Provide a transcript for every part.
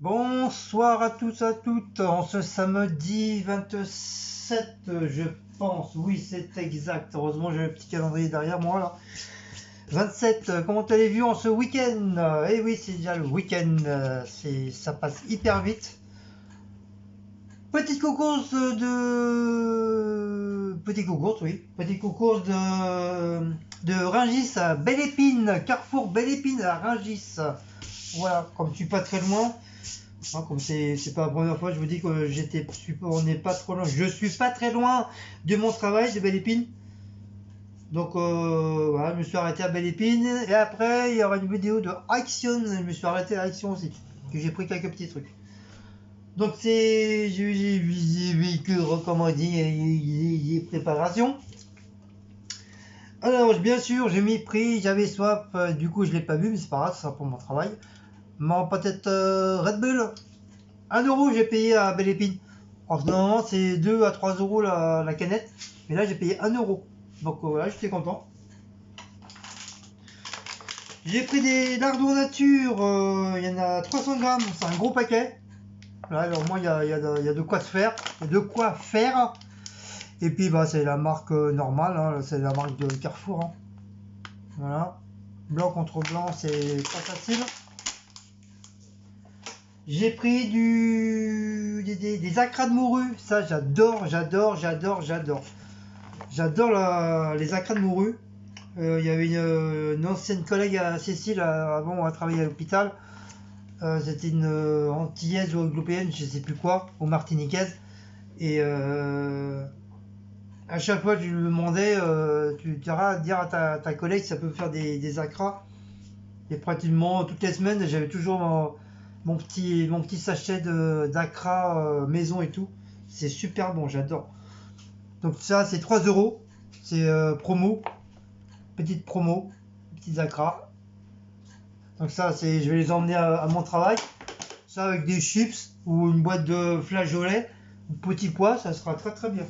Bonsoir à tous, à toutes, en ce samedi 27, je pense, oui c'est exact, heureusement j'ai le petit calendrier derrière moi là. 27, comment allez-vous en ce week-end? Eh oui, c'est déjà le week-end, ça passe hyper vite. Petite course Petite course, oui. Petite course de Rungis à Belle Épine, Carrefour Belle Épine à Rungis. Voilà, comme je suis pas très loin. Comme c'est pas la première fois, je vous dis que on n'est pas trop loin. Je suis pas très loin de mon travail de Belle Épine. Donc voilà, je me suis arrêté à Belle Épine. Et après, il y aura une vidéo de Action. Je me suis arrêté à Action aussi. Que j'ai pris quelques petits trucs. Donc c'est. J'ai que comment dire, préparation. Alors bien sûr, j'ai mis prix, j'avais soif. Du coup, je l'ai pas vu, mais c'est pas grave, ça sera pour mon travail. Mais peut-être Red Bull. 1 euro j'ai payé à Belle Épine. En ce moment c'est 2 à 3 euros la canette. Mais là j'ai payé 1 euro. Donc voilà, j'étais content. J'ai pris des lardons nature. Il y en a 300 grammes. C'est un gros paquet. Là, alors moi il y a de quoi se faire. Il y a de quoi faire. Et puis bah c'est la marque normale. Hein, c'est la marque de Carrefour. Hein. Voilà. Blanc contre blanc, c'est pas facile. J'ai pris des acras de morue. Ça, j'adore, j'adore, j'adore, j'adore. J'adore les acras de morue. Il y avait une ancienne collègue à Cécile, avant, elle travaillait à l'hôpital. C'était une antillaise ou guadeloupéenne, je sais plus quoi, ou martiniquaise. Et à chaque fois, je lui demandais, tu iras dire à ta collègue si ça peut faire des acras. Et pratiquement toutes les semaines, j'avais toujours mon petit sachet d'acra maison et tout. C'est super bon, j'adore. Donc ça, c'est 3 euros. C'est promo, petite promo, petites acras. Donc ça, je vais les emmener à mon travail. Ça avec des chips ou une boîte de flageolets ou petits pois, ça sera très très bien.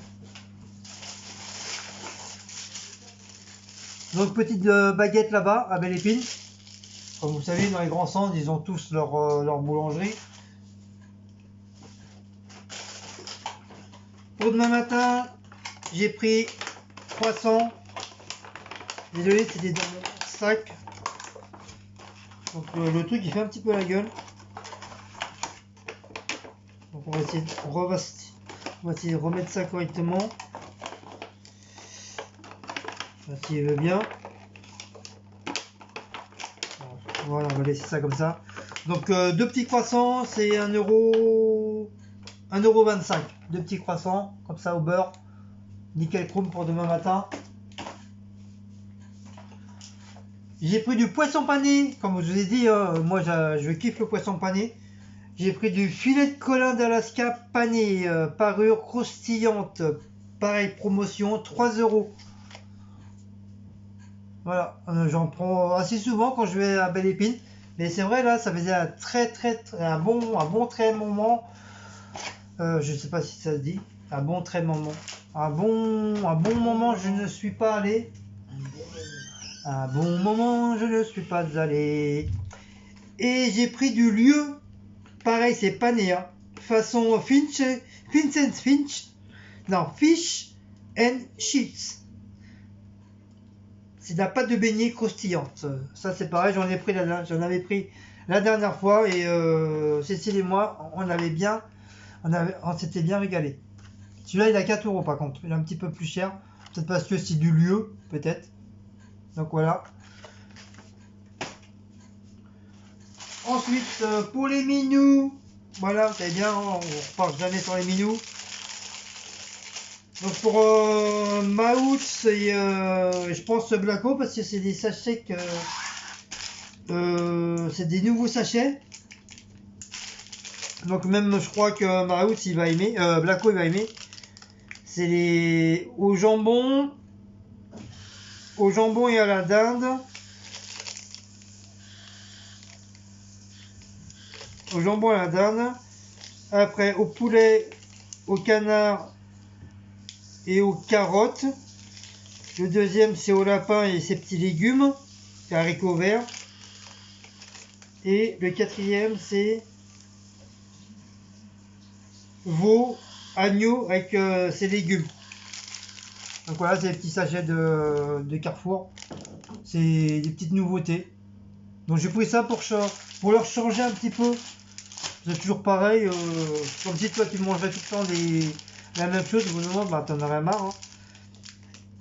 Donc petite baguette là-bas à Belle Épine. Comme vous savez, dans les grands centres, ils ont tous leur boulangerie. Pour demain matin, j'ai pris croissant. Désolé, c'était dans mon sac. Donc le truc il fait un petit peu la gueule. Donc on va essayer de remettre ça correctement. S'il veut bien. Voilà, on va laisser ça comme ça. Donc deux petits croissants, c'est 1,25 €. Deux petits croissants, comme ça au beurre. Nickel chrome pour demain matin. J'ai pris du poisson pané, comme je vous ai dit, moi je kiffe le poisson pané. J'ai pris du filet de colin d'Alaska pané, parure croustillante, pareil promotion, 3 €. Voilà, j'en prends assez souvent quand je vais à Belle Épine. Mais c'est vrai là, ça faisait un bon très moment. Je sais pas si ça se dit, un bon très moment. Un bon moment, je ne suis pas allé. Un bon moment, je ne suis pas allé. Et j'ai pris du lieu. Pareil, c'est pané, hein. Façon Finch and Finch. Non, Fish and Chips. C'est de la pâte de beignet croustillante. Ça, c'est pareil, j'en avais pris la dernière fois. Et Cécile et moi, on s'était bien régalé. Celui-là, il a 4 € par contre. Il est un petit peu plus cher. Peut-être parce que c'est du lieu, peut-être. Donc voilà. Ensuite, pour les minous, voilà, vous savez bien, on ne repart jamais sur les minous. Donc pour Maouts et je pense Blacko, parce que c'est des sachets c'est des nouveaux sachets. Donc même je crois que Maouts il va aimer, Blacko il va aimer. C'est les au jambon et à la dinde. Au jambon et à la dinde. Après au poulet, au canard et aux carottes. Le deuxième c'est au lapin et ses petits légumes, haricots verts. Et le quatrième c'est veau, agneau avec ses légumes. Donc voilà, c'est les petits sachets de Carrefour. C'est des petites nouveautés. Donc j'ai pris ça pour leur changer un petit peu. C'est toujours pareil, comme si toi tu mangerais tout le temps la même chose, au bout d'un moment, bah, t'en aurais marre. Hein.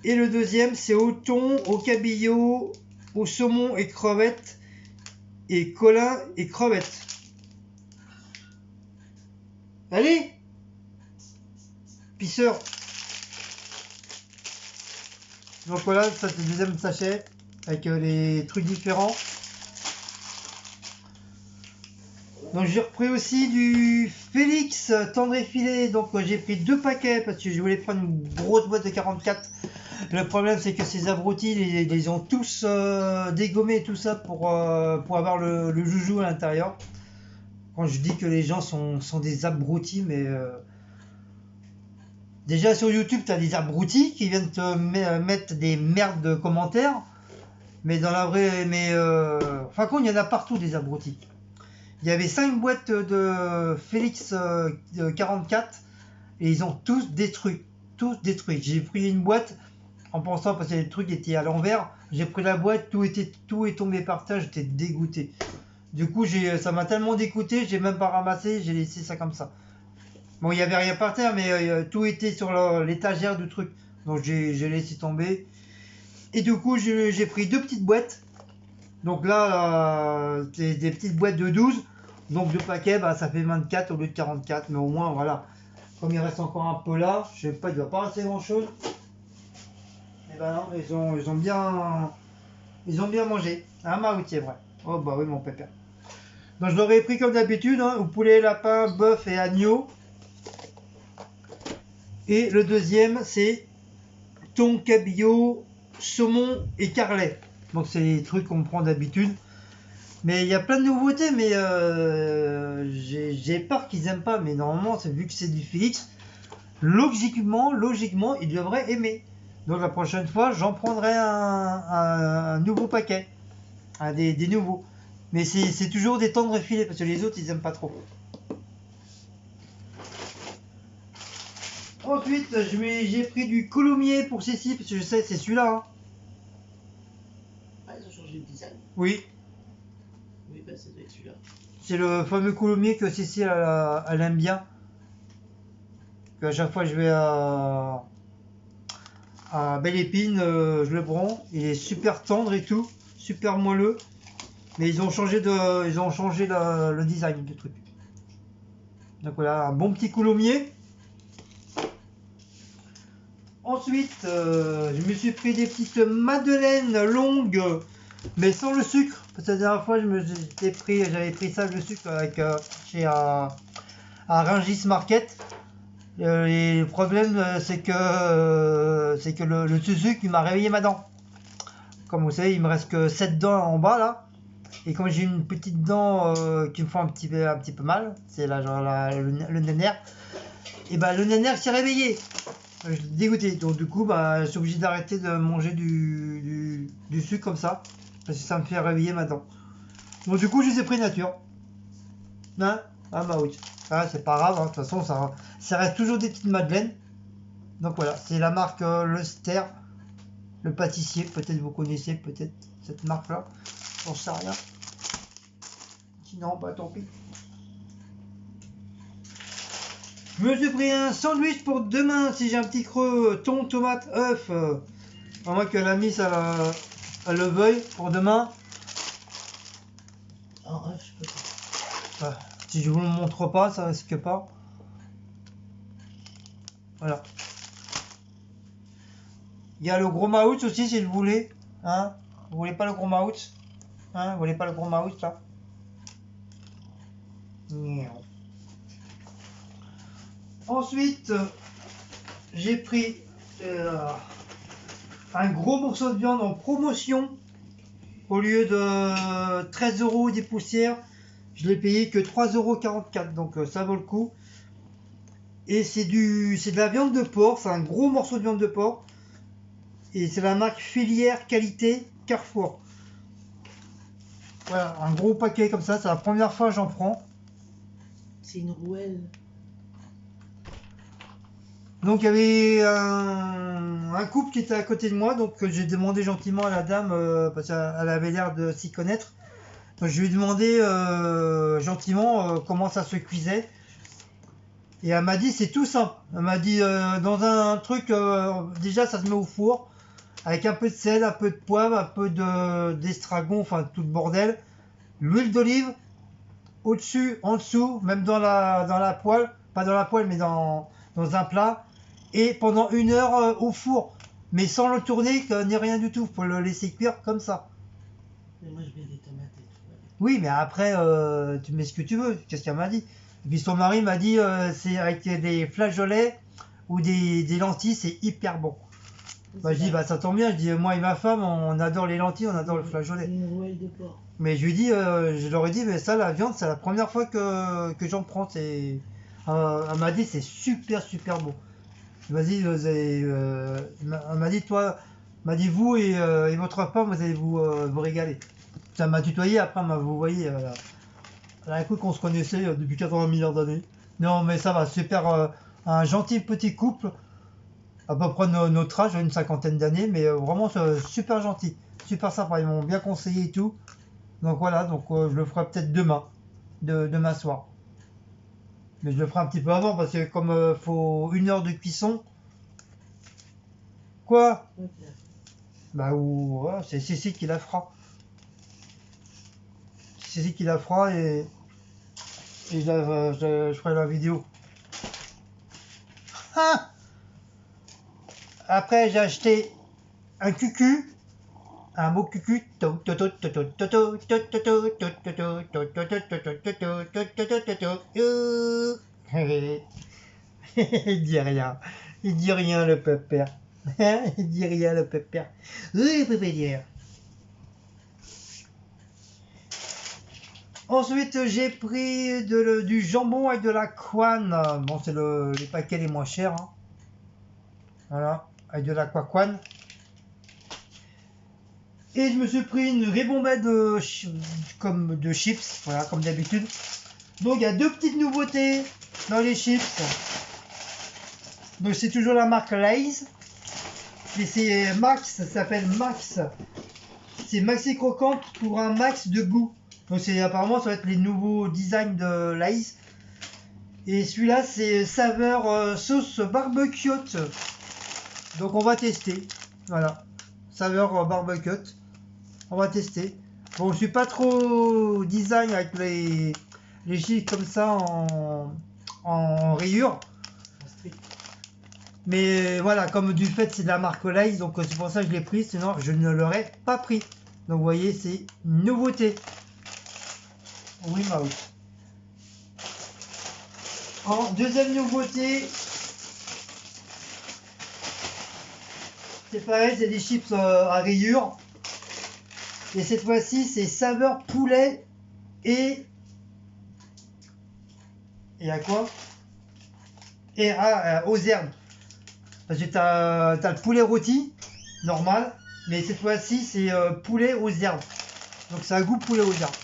Et le deuxième, c'est au thon, au cabillaud, au saumon et crevettes, et colin et crevettes. Allez, pisseur. Donc voilà, ça c'est le deuxième sachet, avec les trucs différents. Donc j'ai repris aussi du Félix tendre et filet. Donc j'ai pris 2 paquets parce que je voulais prendre une grosse boîte de 44. Le problème c'est que ces abrutis les ont tous dégommés et tout ça pour avoir le joujou à l'intérieur. Quand je dis que les gens sont des abrutis, mais déjà sur YouTube tu as des abrutis qui viennent te mettre des merdes de commentaires. Mais dans la vraie... Enfin il y en a partout des abrutis. Il y avait 5 boîtes de Félix 44 et ils ont tous détruit. Tous détruits. J'ai pris une boîte en pensant parce que les trucs étaient à l'envers. J'ai pris la boîte, tout est tombé par terre, j'étais dégoûté. Du coup, ça m'a tellement dégoûté, j'ai même pas ramassé, j'ai laissé ça comme ça. Bon, il n'y avait rien par terre, mais tout était sur l'étagère du truc. Donc j'ai laissé tomber. Et du coup, j'ai pris 2 petites boîtes. Donc là, c'est des petites boîtes de 12. Donc 2 paquets, bah, ça fait 24 au lieu de 44. Mais au moins, voilà. Comme il reste encore un peu là, je sais pas, il ne doit pas rester grand chose. Et ben non, ils ont bien mangé. Ah, oui, c'est vrai. Oh bah oui, mon pépère. Donc je l'aurais pris comme d'habitude, hein, au poulet, lapin, bœuf et agneau. Et le deuxième, c'est thon, cabillaud, saumon et carlet. Donc c'est les trucs qu'on prend d'habitude. Mais il y a plein de nouveautés, mais j'ai peur qu'ils aiment pas. Mais normalement, vu que c'est du Félix, logiquement, ils devraient aimer. Donc la prochaine fois, j'en prendrai un nouveau paquet, des nouveaux. Mais c'est toujours des tendres filets parce que les autres, ils aiment pas trop. Ensuite, j'ai pris du coulommiers pour Cécile parce que je sais, c'est celui-là. Hein. Ah, ils ont changé le design. Oui. Oui, bah ça doit être celui-là. C'est le fameux coulommier que Cécile elle aime bien. À chaque fois je vais à Belle Épine, je le prends. Il est super tendre et tout, super moelleux. Mais ils ont changé le design du truc. Donc voilà, un bon petit coulommier. Ensuite, je me suis pris des petites madeleines longues, mais sans le sucre. Parce que la dernière fois, j'avais pris ça, le sucre, à Rungis Market. Et le problème, c'est que le sucre, il m'a réveillé ma dent. Comme vous savez, il me reste que 7 dents en bas là. Et comme j'ai une petite dent qui me fait un petit peu mal, c'est le nénaire. Et bah le nénaire s'est réveillé. Je suis dégoûté. Donc du coup, bah, je suis obligé d'arrêter de manger du sucre comme ça. Parce que ça me fait réveiller ma dent. Donc du coup, je les ai pris nature. Hein? Ah bah oui. Ah, c'est pas grave, hein. De toute façon, ça reste toujours des petites madeleines. Donc voilà, c'est la marque Lester, le pâtissier. Peut-être vous connaissez peut-être cette marque-là. J'en sais rien. Sinon, bah tant pis. Je me suis pris un sandwich pour demain si j'ai un petit creux. Thon, tomate, œuf. À moins que la mise elle le veuille pour demain. En œuf, je peux pas. Ouais. Si je vous le montre pas, ça risque pas. Voilà. Il y a le gros maout aussi si vous voulez. Hein? Vous voulez pas le gros maout? Hein? Vous voulez pas le gros maout là? Ensuite, j'ai pris un gros morceau de viande en promotion. Au lieu de 13 € des poussières, je l'ai payé que 3,44 €. Donc ça vaut le coup. Et c'est de la viande de porc. C'est un gros morceau de viande de porc. Et c'est la marque Filière Qualité Carrefour. Voilà, un gros paquet comme ça. C'est la première fois que j'en prends. C'est une rouelle. Donc il y avait un couple qui était à côté de moi, donc j'ai demandé gentiment à la dame, parce qu'elle avait l'air de s'y connaître. Donc je lui ai demandé gentiment comment ça se cuisait. Et elle m'a dit c'est tout simple. Elle m'a dit dans un truc, déjà ça se met au four, avec un peu de sel, un peu de poivre, un peu d'estragon, enfin tout le bordel. L'huile d'olive, au-dessus, en dessous, même dans la poêle, pas dans la poêle mais dans un plat. Et pendant 1 heure au four. Mais sans le tourner, ni rien du tout. Faut le laisser cuire comme ça. Mais moi, je mets des tomates et tout. Avec. Oui, mais après, tu mets ce que tu veux. Qu'est-ce qu'elle m'a dit? Et puis son mari m'a dit, c'est avec des flageolets ou des lentilles, c'est hyper bon. Bah, je dis, bah ça tombe bien. Je dis, moi et ma femme, on adore les lentilles, on adore le flageolet. Une rouelle de porc. Mais je lui dis, je leur ai dit, mais ça, la viande, c'est la première fois que j'en prends. Elle m'a dit, c'est super, super bon. Vas-y, elle m'a dit, toi, m'a dit, vous et votre femme, vous allez vous régaler. Ça m'a tutoyé, après, vous voyez, elle a cru qu'on se connaissait depuis 80 milliards d'années. Non, mais ça va, super, un gentil petit couple, à peu près notre âge, une cinquantaine d'années, mais vraiment super gentil, super sympa, ils m'ont bien conseillé et tout. Donc voilà, donc je le ferai peut-être demain soir. Mais je le ferai un petit peu avant, parce que comme faut 1 heure de cuisson. Quoi? Ok. Bah ou ouais, c'est Cécile qui la fera. C'est Cécile qui la fera et je ferai la vidéo. Ah, après j'ai acheté un cucu, un beau cucu. Il dit rien. Il dit rien le pépère. Il dit rien le pépère. Oui, pépère. Ensuite, j'ai pris du jambon avec de la couenne. Bon, c'est les paquets les moins chers. Hein. Voilà, avec de la couenne. Et je me suis pris une ribombette comme de chips, voilà, comme d'habitude. Donc, il y a 2 petites nouveautés dans les chips. Donc, c'est toujours la marque Lay's. Et c'est Max, ça s'appelle Max. C'est Maxi Croquante pour un max de goût. Donc apparemment ça va être les nouveaux designs de Lay's. Et celui-là c'est saveur sauce barbecue. Donc on va tester. Voilà. Saveur barbecue. On va tester. Bon, je suis pas trop design avec les chips comme ça en rayures. Mais voilà, comme du fait c'est de la marque Lay's, donc c'est pour ça que je l'ai pris, sinon je ne l'aurais pas pris. Donc vous voyez, c'est une nouveauté. Oui, Mouse. En deuxième nouveauté, c'est pareil, c'est des chips à rayures. Et cette fois-ci, c'est saveur poulet et à quoi? Et aux herbes. Parce que t'as le poulet rôti, normal, mais cette fois-ci, c'est poulet aux herbes. Donc ça a goût poulet aux herbes.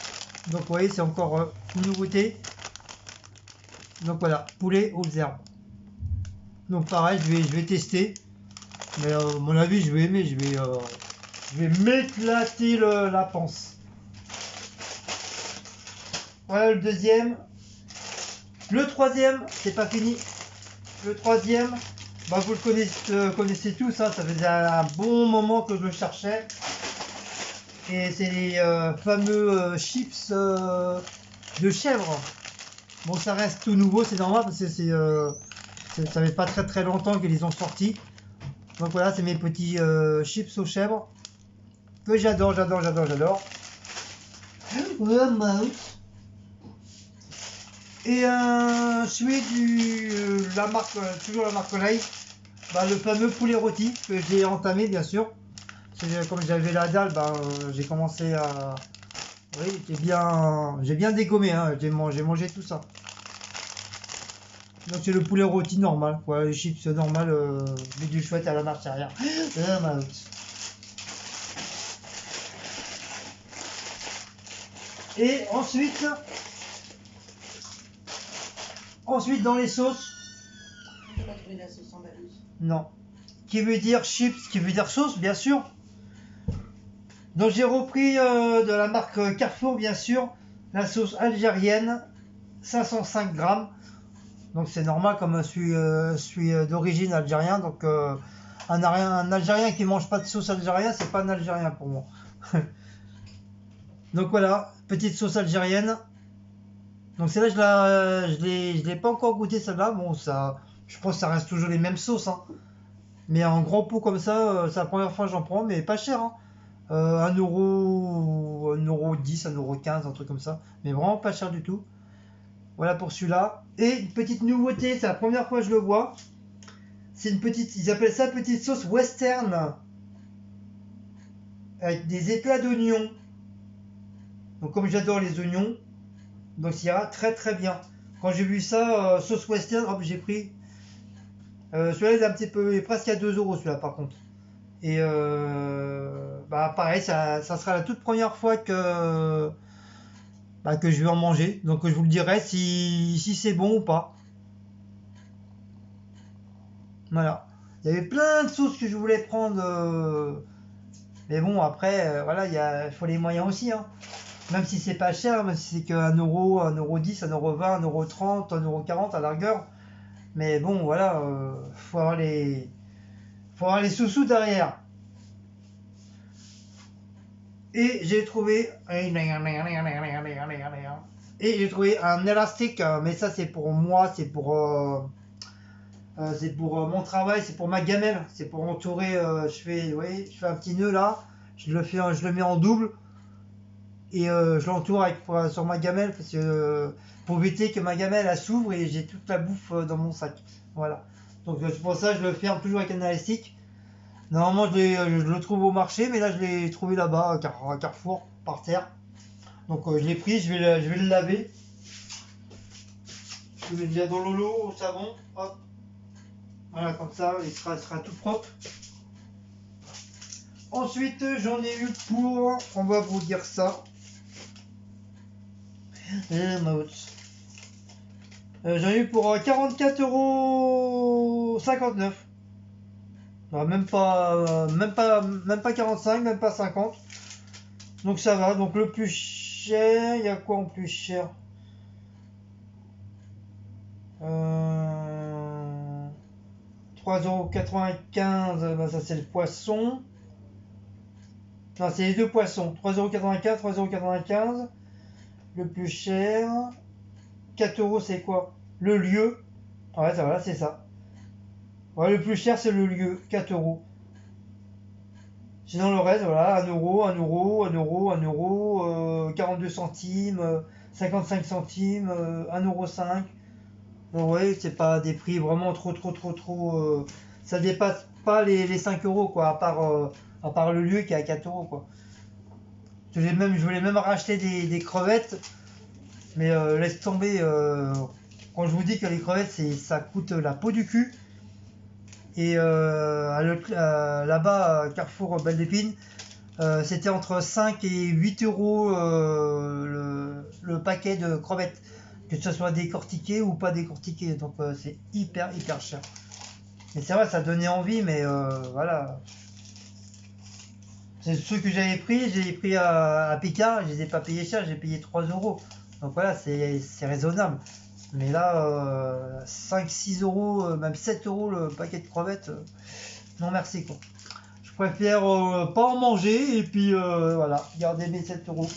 Donc vous voyez, c'est encore une nouveauté. Donc voilà, poulet aux herbes. Donc pareil, je vais tester. Mais à mon avis, je vais aimer. Je vais m'éclater la panse. Voilà le deuxième. Le troisième, c'est pas fini. Le troisième, bah vous le connaissez tous. Hein, ça faisait un bon moment que je le cherchais. Et c'est les fameux chips de chèvre. Bon, ça reste tout nouveau, c'est normal parce que ça fait pas très très longtemps qu'ils les ont sortis. Donc voilà, c'est mes petits chips aux chèvres que j'adore. Et celui la marque, toujours la marque Lay's, bah, le fameux poulet rôti que j'ai entamé bien sûr. Comme j'avais la dalle, bah, j'ai commencé à... Oui, j'ai bien dégommé, hein, j'ai mangé tout ça. Donc c'est le poulet rôti normal, quoi, les chips normal, mais du chouette à la marche arrière. Et ensuite dans les sauces, trouvé la sauce andalouse. Non. Qui veut dire chips, qui veut dire sauce, bien sûr. Donc j'ai repris de la marque Carrefour, bien sûr, la sauce algérienne, 505 grammes. Donc c'est normal, comme je suis d'origine algérien, donc un Algérien qui mange pas de sauce algérienne, c'est pas un Algérien pour moi. Donc voilà, petite sauce algérienne. Donc celle-là, je l'ai pas encore goûté celle-là. Bon, ça, je pense que ça reste toujours les mêmes sauces, hein. Mais en gros pot comme ça, c'est la première fois que j'en prends, mais pas cher, hein. 1 €, 1,10 €, 1,15 €, un truc comme ça. Mais vraiment pas cher du tout. Voilà pour celui-là. Et une petite nouveauté, c'est la première fois que je le vois. C'est une petite, ils appellent ça petite sauce western. Avec des éclats d'oignons. Donc comme j'adore les oignons, donc ça ira très très bien. Quand j'ai vu ça, sauce western, hop, j'ai pris. Celui-là il est un petit peu, il est presque à 2 € celui-là par contre. Et bah pareil, ça sera la toute première fois que je vais en manger. Donc je vous le dirai si c'est bon ou pas. Voilà. Il y avait plein de sauces que je voulais prendre. Mais bon, après, voilà, il faut les moyens aussi, hein. Même si c'est pas cher, même si c'est que 1 €, 1,10 €, 1,20 €, 1,30 €, 1,40 € à la rigueur. Mais bon, voilà, faut avoir les sous-sous derrière. Et j'ai trouvé un élastique, mais ça c'est pour moi, c'est pour mon travail, c'est pour ma gamelle, c'est pour entourer. Je fais un petit nœud là, je le mets en double et je l'entoure sur ma gamelle parce que pour éviter que ma gamelle elle s'ouvre et j'ai toute la bouffe dans mon sac. Voilà. Donc c'est pour ça que je le ferme toujours avec un élastique. Normalement je le trouve au marché, mais là je l'ai trouvé là-bas à Carrefour par terre. Donc je l'ai pris, je vais le laver. Je le mets déjà dans l'eau au savon. Hop. Voilà, comme ça, il sera tout propre. Ensuite, j'en ai eu pour, on va vous dire ça. J'en ai eu pour 44,59 €. Même pas 45, même pas 50. Donc ça va. Donc le plus cher, il y a quoi en plus cher? 3,95 €, bah ça c'est le poisson. Non, c'est les deux poissons. 3,84 €, 3,95 €. Le plus cher. 4 € c'est quoi? Le lieu. Ouais, ça voilà, c'est ça. Ouais, le plus cher c'est le lieu. 4 €. Sinon le reste, voilà, 1 €, 1 €, 1 €, 1 €, 42 centimes, 55 centimes, 1,05 €. Donc ouais, c'est pas des prix vraiment trop. Ça dépasse pas les 5 € quoi, à part le lieu qui est à 4 € quoi. Je voulais même racheter des crevettes, mais laisse tomber. Quand je vous dis que les crevettes ça coûte la peau du cul. Et là-bas, à Carrefour Belle d'Épine, c'était entre 5 et 8 € le paquet de crevettes, que ce soit décortiqué ou pas décortiqué. Donc c'est hyper cher. Mais c'est vrai, ça donnait envie, mais voilà. C'est ceux que j'avais pris à Picard, je les ai pas payés cher, j'ai payé 3 €. Donc voilà, c'est raisonnable. Mais là, 5-6 €, même 7 € le paquet de crevettes, non merci quoi. Je préfère pas en manger et puis voilà, garder mes 7 €.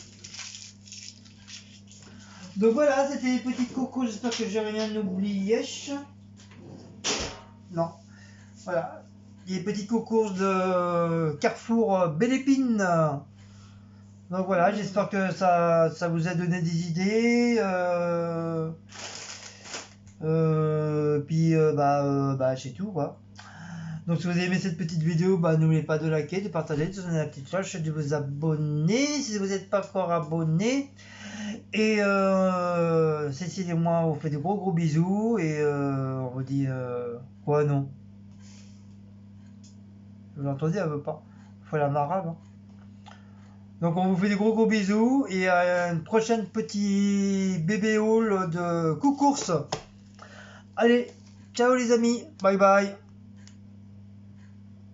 Donc voilà, c'était les petites cocos, j'espère que j'ai rien oublié. Non. Voilà, les petites cocos de Carrefour Belle Épine. Donc voilà, j'espère que ça vous a donné des idées. Puis c'est tout quoi. Donc si vous avez aimé cette petite vidéo, n'oubliez pas de liker, de partager, de donner la petite cloche, de vous abonner si vous n'êtes pas encore abonné. Et Cécile et moi on vous fait de gros bisous et on vous dit quoi non. Vous l'entendez, elle veut pas. Faut la marave. Hein. Donc on vous fait des gros bisous et à une prochaine petit bébé haul de coucours. Allez, Ciao les amis, bye bye.